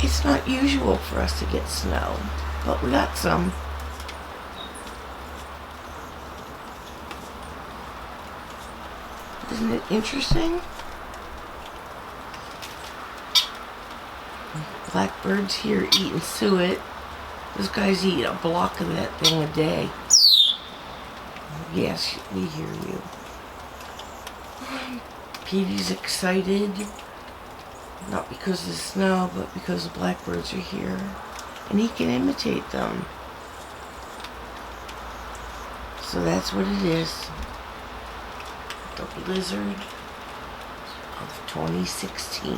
It's not usual for us to get snow, but we got some. Isn't it interesting? Blackbirds here eating suet. This guy's eating a block of that thing a day. Yes, we hear you. Petey's excited. Not because of the snow, but because the blackbirds are here. And he can imitate them. So that's what it is. The blizzard of 2016.